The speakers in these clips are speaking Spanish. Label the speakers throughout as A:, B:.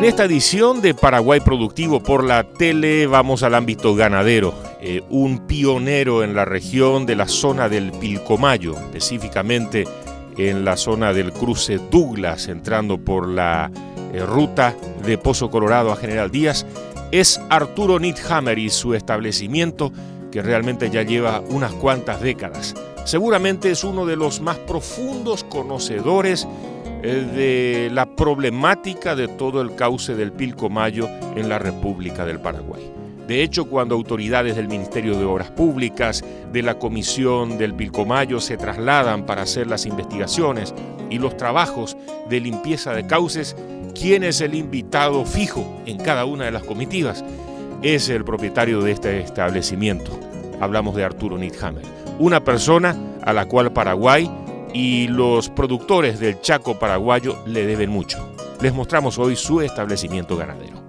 A: esta edición de Paraguay Productivo por la tele vamos al ámbito ganadero. Un pionero en la región de la zona del Pilcomayo, específicamente en la zona del cruce Douglas, entrando por la ruta de Pozo Colorado a General Díaz, es Arturo Nithammer y su establecimiento, que realmente ya lleva unas cuantas décadas. Seguramente es uno de los más profundos conocedores de la problemática de todo el cauce del Pilcomayo en la República del Paraguay. De hecho, cuando autoridades del Ministerio de Obras Públicas, de la Comisión del Pilcomayo se trasladan para hacer las investigaciones y los trabajos de limpieza de cauces, ¿quién es el invitado fijo en cada una de las comitivas? Es el propietario de este establecimiento. Hablamos de Arturo Nithammer, una persona a la cual Paraguay y los productores del Chaco paraguayo le deben mucho. Les mostramos hoy su establecimiento ganadero.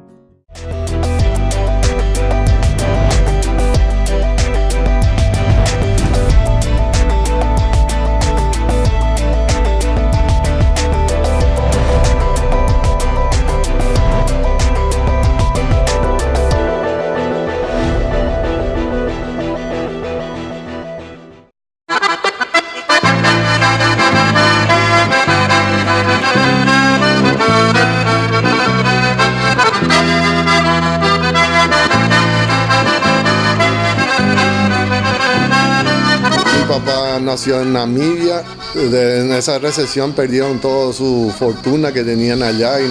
B: Nació en Namibia. En esa recesión perdieron toda su fortuna que tenían allá y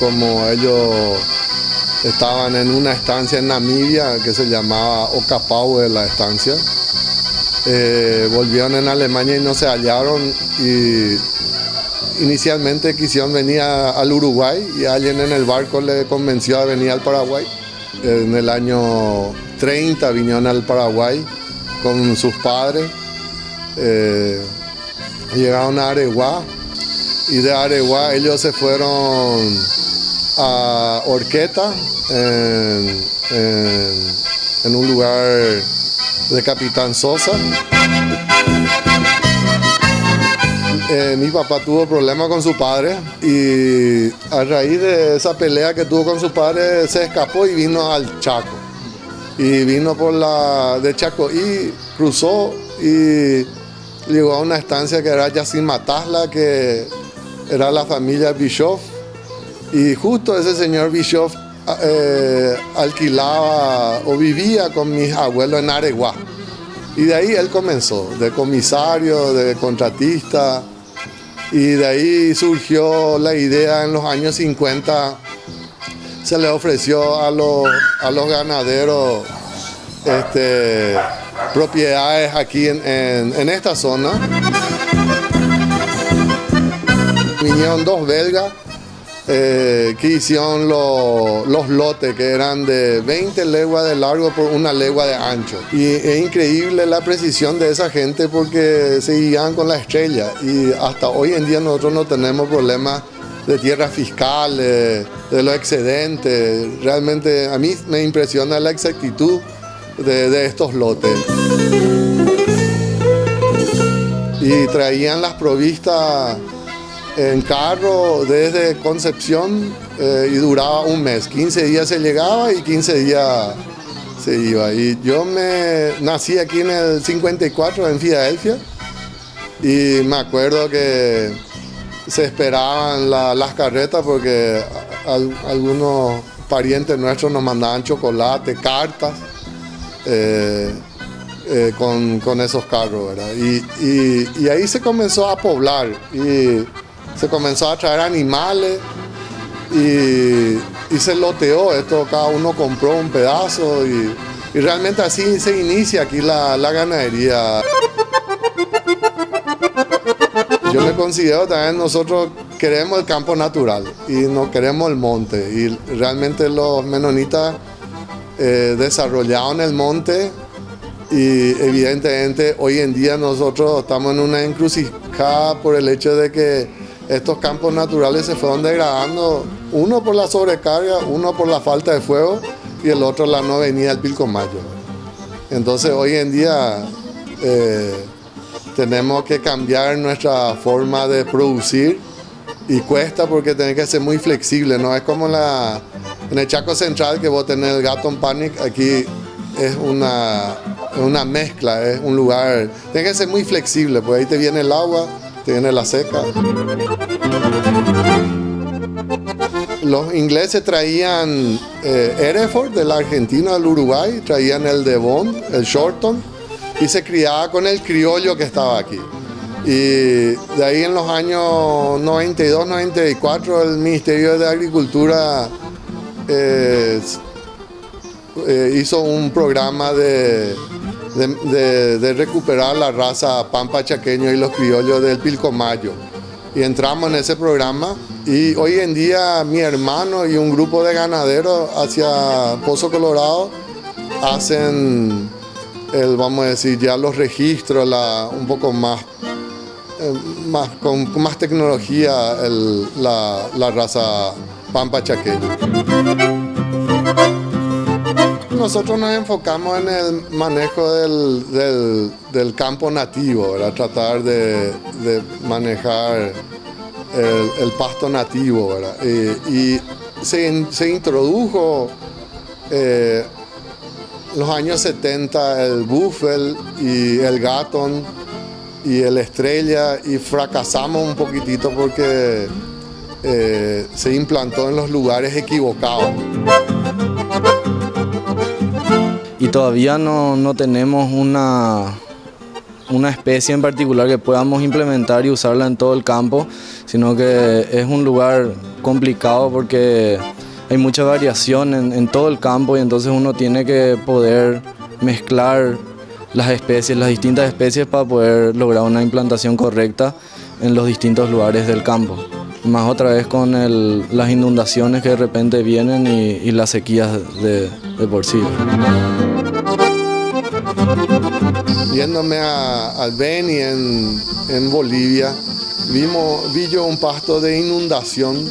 B: como ellos estaban en una estancia en Namibia que se llamaba Okapaue la estancia, volvieron en Alemania y no se hallaron y inicialmente quisieron venir al Uruguay y alguien en el barco le convenció a venir al Paraguay. En el año 30 vinieron al Paraguay con sus padres. Llegaron a Areguá y de Areguá ellos se fueron a Horqueta en un lugar de Capitán Sosa. Mi papá tuvo problemas con su padre y a raíz de esa pelea que tuvo con su padre se escapó y vino al Chaco. Y vino de Chaco y cruzó y llegó a una estancia que era Yacymatazla, que era la familia Bischoff. Y justo ese señor Bischoff alquilaba o vivía con mis abuelos en Areguá. Y de ahí él comenzó, de comisario, de contratista. Y de ahí surgió la idea en los años 50. Se le ofreció a los ganaderos propiedades aquí en esta zona. Vinieron dos belgas que hicieron los lotes que eran de 20 leguas de largo por 1 legua de ancho. Y es increíble la precisión de esa gente porque se guiaban con la estrella y hasta hoy en día nosotros no tenemos problemas de tierra fiscal, de los excedentes. Realmente a mí me impresiona la exactitud de estos lotes. Y traían las provistas en carro desde Concepción y duraba un mes. 15 días se llegaba y 15 días se iba. Y yo nací aquí en el 54 en Filadelfia y me acuerdo que se esperaban las carretas porque algunos parientes nuestros nos mandaban chocolate, cartas con esos carros, ¿verdad? Y ahí se comenzó a poblar y se comenzó a traer animales y se loteó esto, cada uno compró un pedazo y realmente así se inicia aquí la ganadería. Yo me considero también, nosotros queremos el campo natural y no queremos el monte. Y realmente los menonitas desarrollaron el monte y evidentemente hoy en día nosotros estamos en una encrucijada por el hecho de que estos campos naturales se fueron degradando, uno por la sobrecarga, uno por la falta de fuego y el otro la no venida del Pilcomayo. Entonces hoy en día tenemos que cambiar nuestra forma de producir y cuesta porque tenés que ser muy flexible, no es como en el Chaco Central que vos tenés el Gatton Panic, aquí es una mezcla, es un lugar, tenés que ser muy flexible, porque ahí te viene el agua, te viene la seca. Los ingleses traían Hereford de la Argentina, del Uruguay, traían el Devon, el Shorton, y se criaba con el criollo que estaba aquí. Y de ahí en los años 92, 94, el Ministerio de Agricultura hizo un programa de recuperar la raza pampa chaqueño y los criollos del Pilcomayo. Y entramos en ese programa y hoy en día mi hermano y un grupo de ganaderos hacia Pozo Colorado hacen, vamos a decir, ya los registros, un poco más, con más tecnología, la raza pampa chaqueña. Nosotros nos enfocamos en el manejo del campo nativo, ¿verdad? Tratar de manejar el pasto nativo, ¿verdad? Y se introdujo en los años 70 el Buffel y el Gatton y el Estrella, y fracasamos un poquitito porque se implantó en los lugares equivocados.
C: Y todavía no tenemos una especie en particular que podamos implementar y usarla en todo el campo, sino que es un lugar complicado porque hay mucha variación en todo el campo, y entonces uno tiene que poder mezclar las especies, las distintas especies, para poder lograr una implantación correcta en los distintos lugares del campo. Más otra vez con las inundaciones que de repente vienen y las sequías de por sí.
B: Yéndome al Beni en Bolivia, vi yo un pasto de inundación,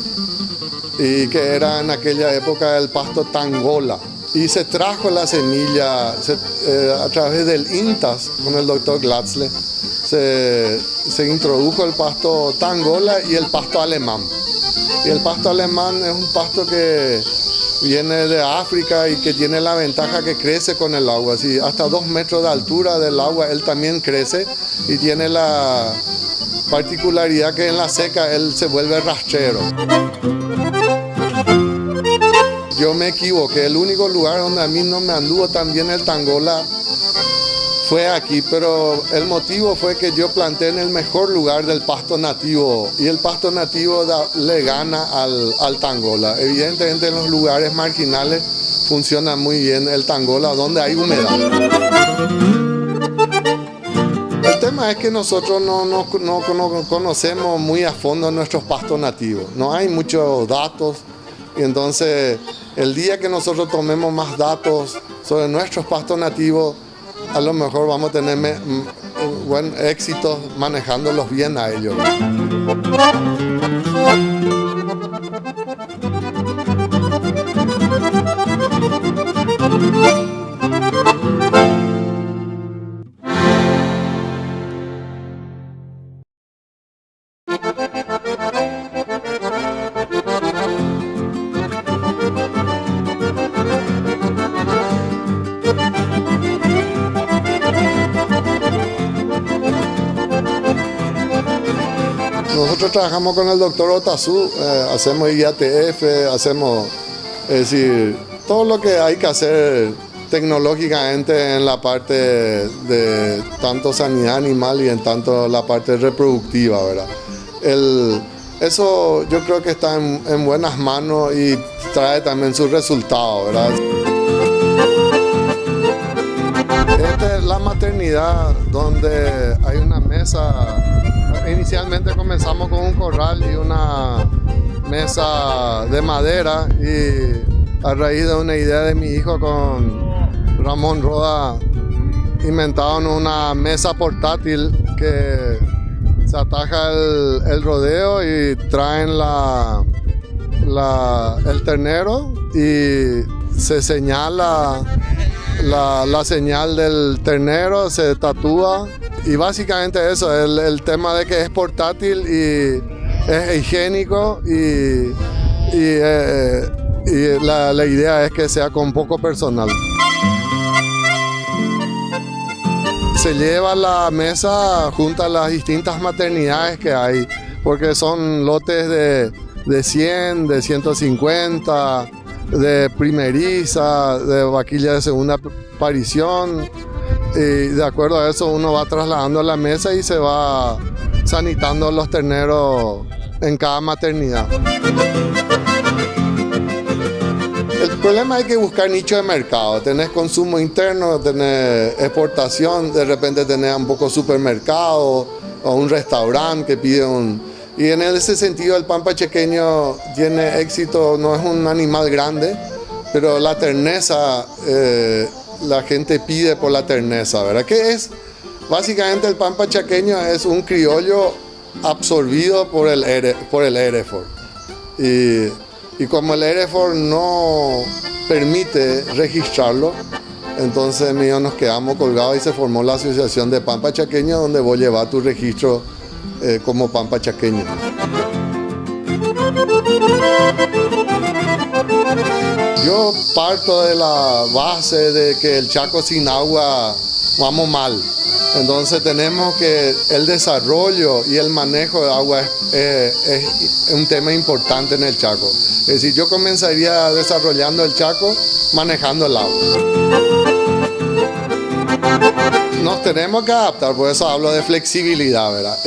B: y que era en aquella época el pasto tangola. Y se trajo la semilla a través del INTAS con el doctor Glatzle. Se introdujo el pasto tangola y el pasto alemán. Y el pasto alemán es un pasto que viene de África y que tiene la ventaja que crece con el agua. Así, hasta 2 metros de altura del agua él también crece, y tiene la particularidad que en la seca él se vuelve rastrero. Yo me equivoqué, el único lugar donde a mí no me anduvo tan bien el tangola fue aquí, pero el motivo fue que yo planté en el mejor lugar del pasto nativo, y el pasto nativo le gana al tangola. Evidentemente en los lugares marginales funciona muy bien el tangola donde hay humedad. El tema es que nosotros no conocemos muy a fondo nuestros pastos nativos, no hay muchos datos, y entonces el día que nosotros tomemos más datos sobre nuestros pastos nativos, a lo mejor vamos a tener buen éxito manejándolos bien a ellos. Nosotros trabajamos con el doctor Otazú, hacemos IATF, hacemos, es decir, todo lo que hay que hacer tecnológicamente en la parte de tanto sanidad animal y en tanto la parte reproductiva, ¿verdad? Eso yo creo que está en buenas manos y trae también sus resultados, ¿verdad? Esta es la maternidad donde hay una mesa. Inicialmente comenzamos con un corral y una mesa de madera, y a raíz de una idea de mi hijo con Ramón Roda inventaron una mesa portátil que se ataja el rodeo y traen el ternero y se señala la señal del ternero, se tatúa. Y básicamente eso, el tema de que es portátil y es higiénico y la idea es que sea con poco personal. Se lleva a la mesa junto a las distintas maternidades que hay, porque son lotes de 100, de 150, de primeriza, de vaquilla de segunda aparición. Y de acuerdo a eso uno va trasladando a la mesa y se va sanitando los terneros en cada maternidad. El problema es que buscar nicho de mercado. Tenés consumo interno, tenés exportación, de repente tenés un poco supermercado o un restaurante que pide un... Y en ese sentido el pampa chequeño tiene éxito, no es un animal grande, pero la terneza, la gente pide por la terneza, ¿verdad? ¿Qué es? Básicamente el pampa chaqueño es un criollo absorbido por el Hereford. Y como el Hereford no permite registrarlo, entonces nos quedamos colgados y se formó la Asociación de Pampa Chaqueño, donde vos llevas tu registro como pampa chaqueño. Yo parto de la base de que el Chaco sin agua vamos mal. Entonces tenemos que el desarrollo y el manejo de agua es un tema importante en el Chaco. Es decir, yo comenzaría desarrollando el Chaco manejando el agua. Nos tenemos que adaptar, por eso hablo de flexibilidad, ¿verdad?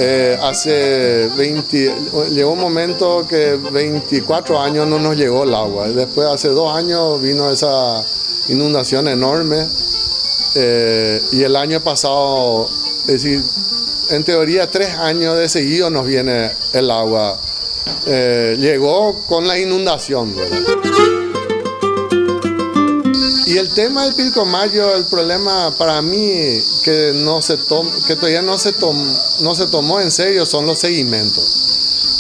B: Llegó un momento que 24 años no nos llegó el agua. Después, hace 2 años, vino esa inundación enorme. Y el año pasado, es decir, en teoría 3 años de seguido nos viene el agua. Llegó con la inundación, ¿verdad? Y el tema del Pilcomayo, el problema para mí que todavía no se tomó en serio son los sedimentos.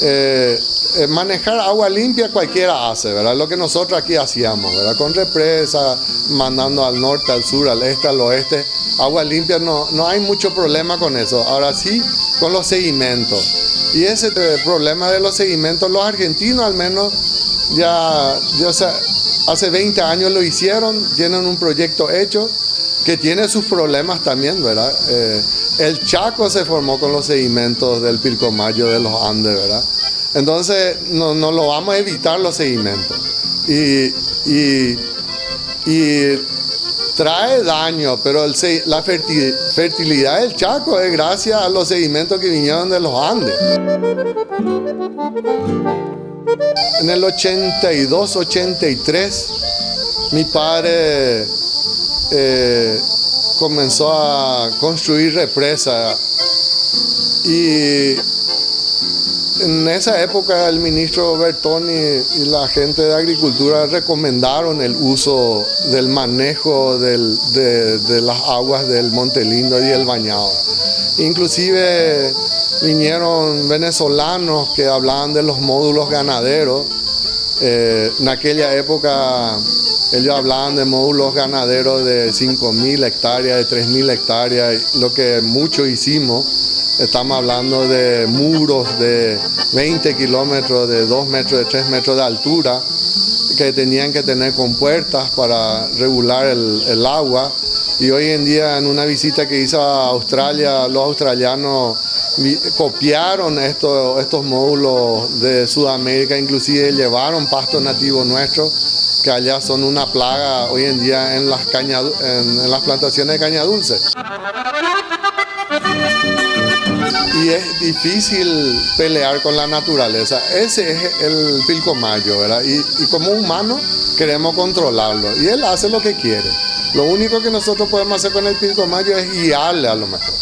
B: Manejar agua limpia cualquiera hace, ¿verdad? Lo que nosotros aquí hacíamos, ¿verdad? Con represa, mandando al norte, al sur, al este, al oeste. Agua limpia, no hay mucho problema con eso. Ahora sí, con los sedimentos. Y ese problema de los sedimentos, los argentinos al menos hace 20 años lo hicieron, tienen un proyecto hecho que tiene sus problemas también, ¿verdad? El Chaco se formó con los sedimentos del Pilcomayo, de los Andes, ¿verdad? Entonces no lo vamos a evitar los sedimentos. Y trae daño, pero la fertilidad del Chaco es gracias a los sedimentos que vinieron de los Andes. En el 82-83, mi padre comenzó a construir represas y en esa época el ministro Bertoni y la gente de Agricultura recomendaron el uso del manejo de las aguas del Monte Lindo y el Bañado. Inclusive vinieron venezolanos que hablaban de los módulos ganaderos. En aquella época ellos hablaban de módulos ganaderos de 5.000 hectáreas, de 3.000 hectáreas, lo que mucho hicimos. Estamos hablando de muros de 20 kilómetros, de 2 metros, de 3 metros de altura, que tenían que tener compuertas para regular el agua. Y hoy en día, en una visita que hice a Australia, los australianos copiaron estos módulos de Sudamérica, inclusive llevaron pasto nativo nuestro, que allá son una plaga hoy en día en las plantaciones de caña dulce. Y es difícil pelear con la naturaleza. Ese es el Pilcomayo, ¿verdad? Y como humanos queremos controlarlo. Y él hace lo que quiere. Lo único que nosotros podemos hacer con el Pilcomayo es guiarle a lo mejor.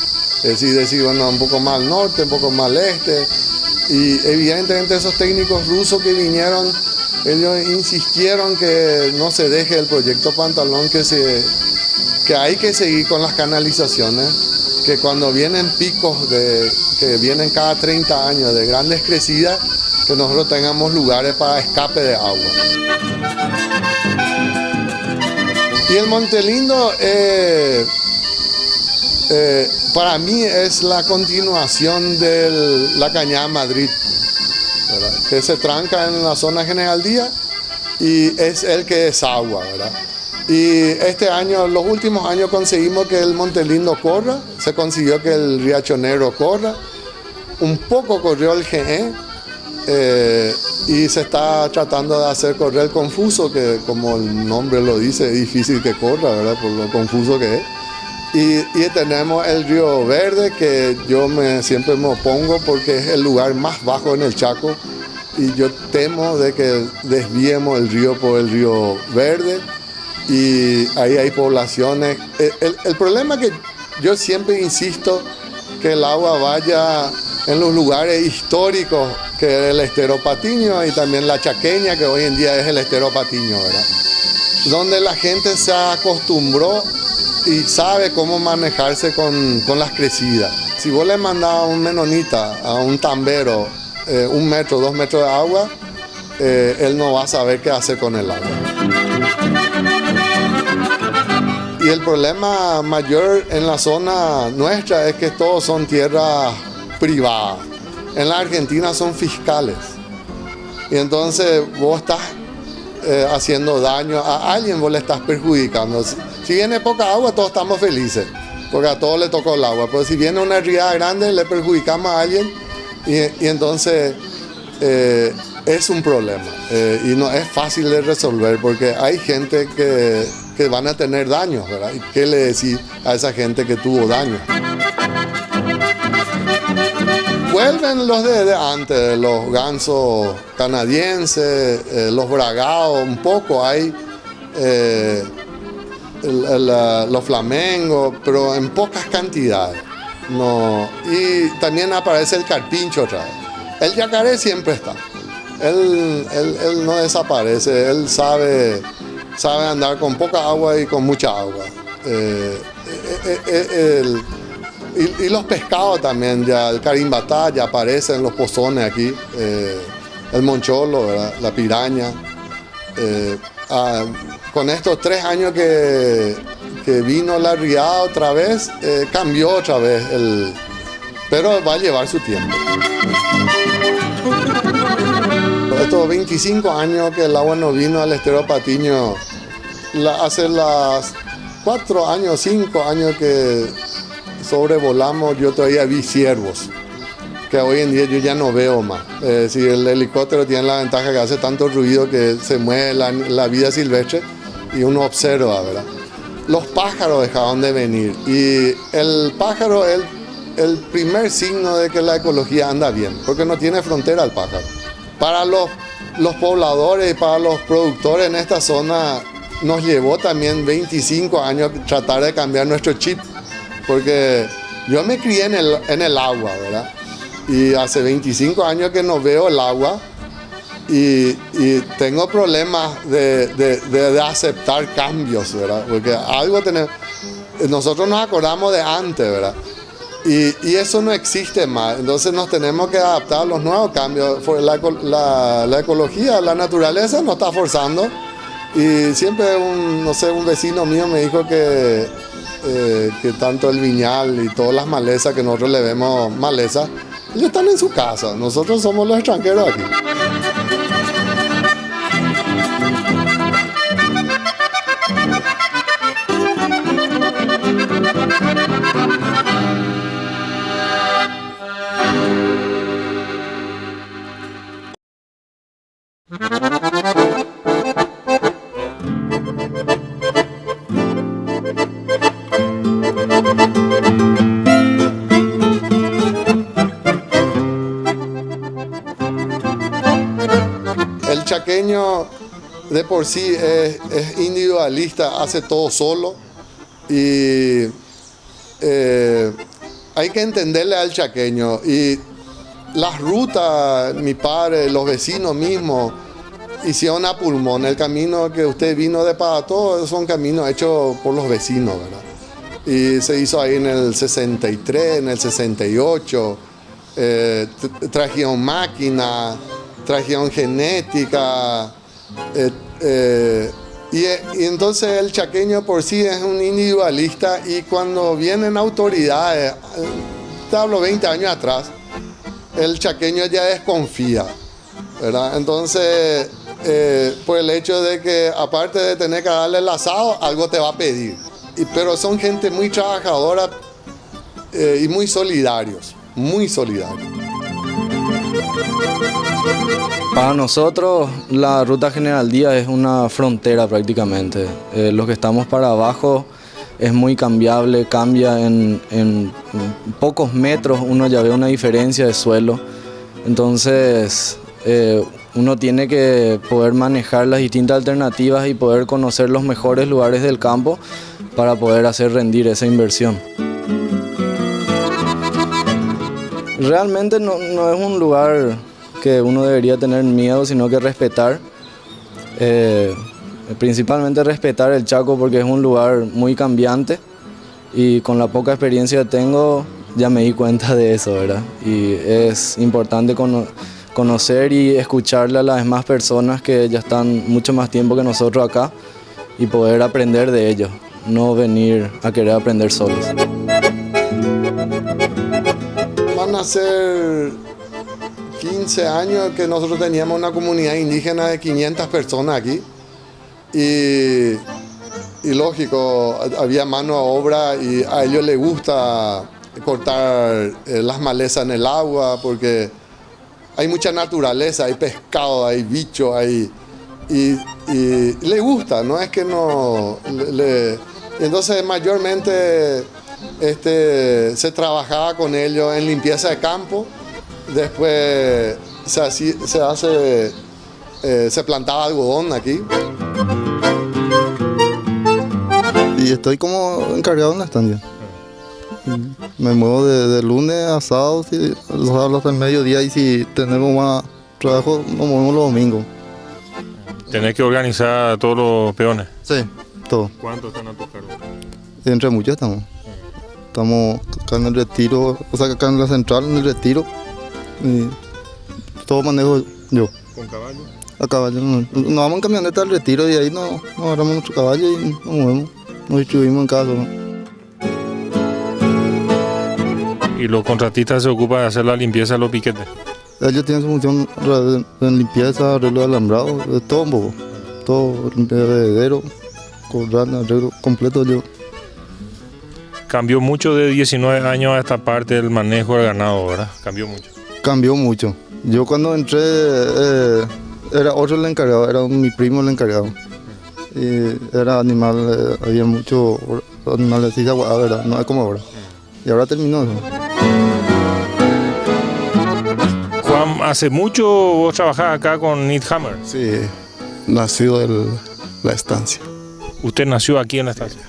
B: Es decir, bueno, un poco más al norte, un poco más al este. Y evidentemente esos técnicos rusos que vinieron, ellos insistieron que no se deje el proyecto Pantalón, que hay que seguir con las canalizaciones, que cuando vienen picos que vienen cada 30 años de grandes crecidas, que nosotros tengamos lugares para escape de agua. Y el Monte Lindo para mí es la continuación de la Cañada Madrid. que se tranca en la zona General Díaz y es el que desagua, ¿verdad? Y este año, los últimos años conseguimos que el Montelindo corra, se consiguió que el Riacho Negro corra, un poco corrió el GE, y se está tratando de hacer correr el Confuso, que como el nombre lo dice, es difícil que corra, ¿verdad? Por lo confuso que es. Y tenemos el Río Verde, que yo siempre me opongo porque es el lugar más bajo en el Chaco y yo temo de que desviemos el río por el Río Verde y ahí hay poblaciones. El problema es que yo siempre insisto que el agua vaya en los lugares históricos, que es el Estero Patiño y también la Chaqueña, que hoy en día es el Estero Patiño, ¿verdad? Donde la gente se acostumbró y sabe cómo manejarse con las crecidas. Si vos le mandás a un menonita, a un tambero, 1 metro, 2 metros de agua, él no va a saber qué hacer con el agua. Y el problema mayor en la zona nuestra es que todos son tierras privadas. En la Argentina son fiscales. Y entonces vos estás haciendo daño a alguien, vos le estás perjudicando. Si viene poca agua, todos estamos felices, porque a todos le tocó el agua. Pero si viene una riada grande, le perjudicamos a alguien y entonces es un problema. Y no es fácil de resolver, porque hay gente que van a tener daños, ¿verdad? ¿Y qué le decís a esa gente que tuvo daño? Vuelven los de antes, los gansos canadienses, los bragados, un poco hay, los flamengos, pero en pocas cantidades. No. Y también aparece el carpincho otra vez. El yacaré siempre está. Él no desaparece, él sabe andar con poca agua y con mucha agua. Y los pescados también, ya el carimbatá ya aparece en los pozones aquí, el moncholo, ¿verdad? La piraña. Con estos 3 años que vino la riada otra vez, cambió otra vez, pero va a llevar su tiempo. Estos 25 años que el agua no vino al Estero Patiño, hace las 4 años, 5 años que sobrevolamos, yo todavía vi ciervos, que hoy en día yo ya no veo más. Si el helicóptero tiene la ventaja que hace tanto ruido que se mueve la vida silvestre y uno observa, ¿verdad? Los pájaros dejaron de venir y el pájaro es el primer signo de que la ecología anda bien, porque no tiene frontera el pájaro. Para los pobladores y para los productores en esta zona nos llevó también 25 años tratar de cambiar nuestro chip, porque yo me crié en el agua, ¿verdad? Y hace 25 años que no veo el agua y tengo problemas de aceptar cambios, ¿verdad? Porque algo tenemos. Nosotros nos acordamos de antes, ¿verdad? Y eso no existe más. Entonces nos tenemos que adaptar a los nuevos cambios. La ecología, la naturaleza nos está forzando. Y siempre un vecino mío me dijo que tanto el viñal y todas las malezas que nosotros le vemos malezas, ellos están en su casa. Nosotros somos los extranjeros aquí. El chaqueño de por sí es individualista, hace todo solo y hay que entenderle al chaqueño. Y las rutas, mi padre, los vecinos mismos, hicieron a pulmón. El camino que usted vino de Pato son caminos hechos por los vecinos, ¿verdad? Y se hizo ahí en el 63, en el 68, trajeron máquina, trajeron genética, y entonces el chaqueño por sí es un individualista y cuando vienen autoridades, te hablo 20 años atrás, el chaqueño ya desconfía. ¿verdad? Entonces, por el hecho de que aparte de tener que darle el asado, algo te va a pedir. Pero son gente muy trabajadora y muy solidarios, muy solidarios.
C: Para nosotros la Ruta General Díaz es una frontera prácticamente. Los que estamos para abajo es muy cambiable, cambia en pocos metros, uno ya ve una diferencia de suelo. Entonces uno tiene que poder manejar las distintas alternativas y poder conocer los mejores lugares del campo para poder hacer rendir esa inversión. Realmente no es un lugar que uno debería tener miedo, sino que respetar. Principalmente respetar el Chaco porque es un lugar muy cambiante y con la poca experiencia que tengo ya me di cuenta de eso, ¿verdad? Y es importante conocer y escucharle a las demás personas que ya están mucho más tiempo que nosotros acá y poder aprender de ellos, no venir a querer aprender solos.
B: Van a ser 15 años que nosotros teníamos una comunidad indígena de 500 personas aquí y lógico, había mano a obra y a ellos les gusta cortar las malezas en el agua porque hay mucha naturaleza, hay pescado, hay bicho, y le gusta, no es que no entonces mayormente se trabajaba con ellos en limpieza de campo, después se plantaba algodón aquí.
D: Y estoy como encargado en la estancia. Me muevo de lunes a sábado, los sábados hasta el mediodía, y si tenemos más trabajo nos movemos los domingos.
A: ¿Tenés que organizar a todos los peones?
D: Sí, todo.
A: ¿Cuántos están a tu cargo?
D: Entre muchos estamos. Estamos acá en el retiro, o sea, acá en la central, en el retiro. Y todo manejo yo.
A: ¿Con caballo?
D: A caballo. Nos vamos en camioneta al retiro y ahí nos agarramos nuestro caballo y nos movemos. Nos distribuimos en casa, ¿no?
A: ¿Y los contratistas se ocupan de hacer la limpieza de los piquetes?
D: Ellos tienen su función de limpieza, arreglo de alambrado, de todo un poco. Todo, limpieza de heredero, corral, arreglo completo yo.
A: Cambió mucho de 19 años a esta parte del manejo del ganado, ¿verdad? Cambió mucho.
D: Cambió mucho. Yo cuando entré era otro el encargado, era mi primo el encargado. Y era animal, había muchos animales así de agua, ¿verdad? No es como ahora. Y ahora terminó eso.
A: Juan, ¿hace mucho vos trabajás acá con Neat Hammer?
E: Sí, nacido en la estancia.
A: ¿Usted nació aquí en la estancia?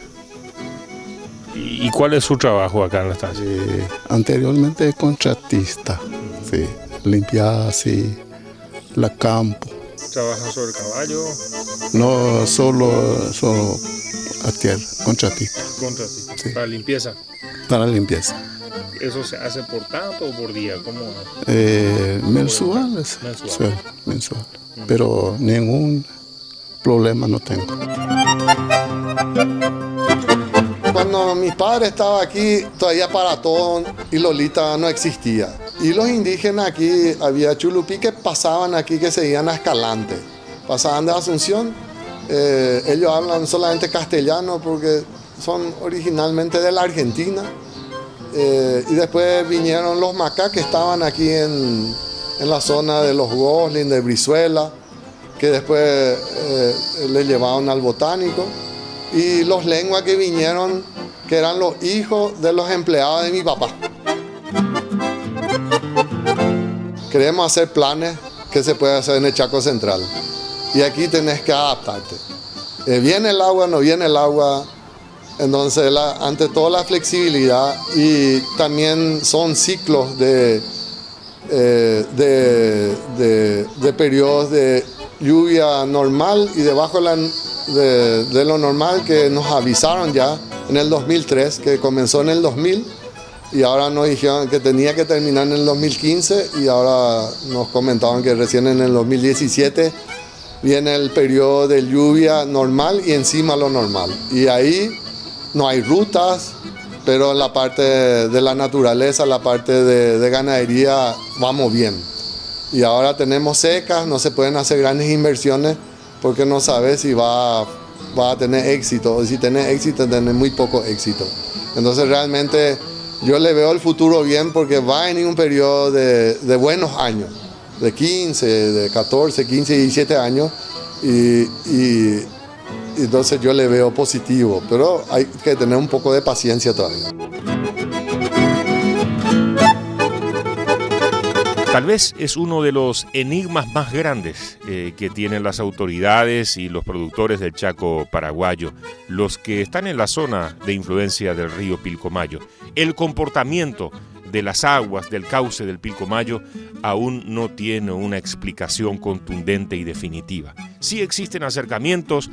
A: ¿Y cuál es su trabajo acá en la estancia?
E: Anteriormente contratista, sí, limpiar así la campo.
A: ¿Trabaja sobre el caballo?
E: No, solo a tierra, contratista.
A: Contratista.
E: Sí.
A: ¿Para limpieza?
E: Para limpieza.
A: ¿Eso se hace por tanto o por día? ¿Cómo es?
E: Mensuales.
A: Mensual.
E: Sí, mensual. Pero ningún problema no tengo.
B: Cuando mis padres estaban aquí, todavía Paratón y Lolita no existía. Y los indígenas aquí, había chulupí que pasaban aquí, que se iban a Escalante. Pasaban de Asunción. Ellos hablan solamente castellano porque son originalmente de la Argentina. Y después vinieron los macá que estaban aquí en la zona de los Goslin, de Brizuela, que después les llevaron al botánico. Y los lenguas que vinieron, que eran los hijos de los empleados de mi papá. Queremos hacer planes que se puede hacer en el Chaco Central. Y aquí tenés que adaptarte. Viene el agua, no viene el agua. Entonces, ante todo la flexibilidad, y también son ciclos de periodos de lluvia normal y debajo de lo normal, que nos avisaron ya en el 2003, que comenzó en el 2000 y ahora nos dijeron que tenía que terminar en el 2015 y ahora nos comentaban que recién en el 2017 viene el periodo de lluvia normal y encima lo normal. Y ahí no hay rutas, pero en la parte de la naturaleza, la parte de ganadería, vamos bien. Y ahora tenemos secas, no se pueden hacer grandes inversiones porque no sabes si va a tener éxito, o si tenés éxito, tenés muy poco éxito. Entonces realmente yo le veo el futuro bien porque va a venir un periodo de buenos años, de 15, de 14, 15, 17 años, y entonces yo le veo positivo, pero hay que tener un poco de paciencia todavía.
A: Tal vez es uno de los enigmas más grandes que tienen las autoridades y los productores del Chaco paraguayo, los que están en la zona de influencia del río Pilcomayo. El comportamiento de las aguas del cauce del Pilcomayo aún no tiene una explicación contundente y definitiva. Sí existen acercamientos,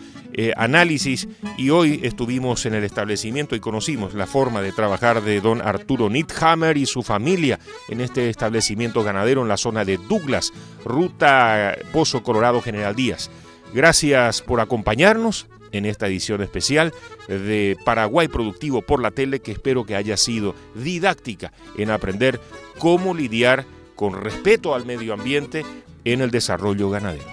A: análisis, y hoy estuvimos en el establecimiento y conocimos la forma de trabajar de don Arturo Nithammer y su familia en este establecimiento ganadero en la zona de Douglas, ruta Pozo Colorado General Díaz. Gracias por acompañarnos en esta edición especial de Paraguay Productivo por la Tele, que espero que haya sido didáctica en aprender cómo lidiar con respeto al medio ambiente en el desarrollo ganadero.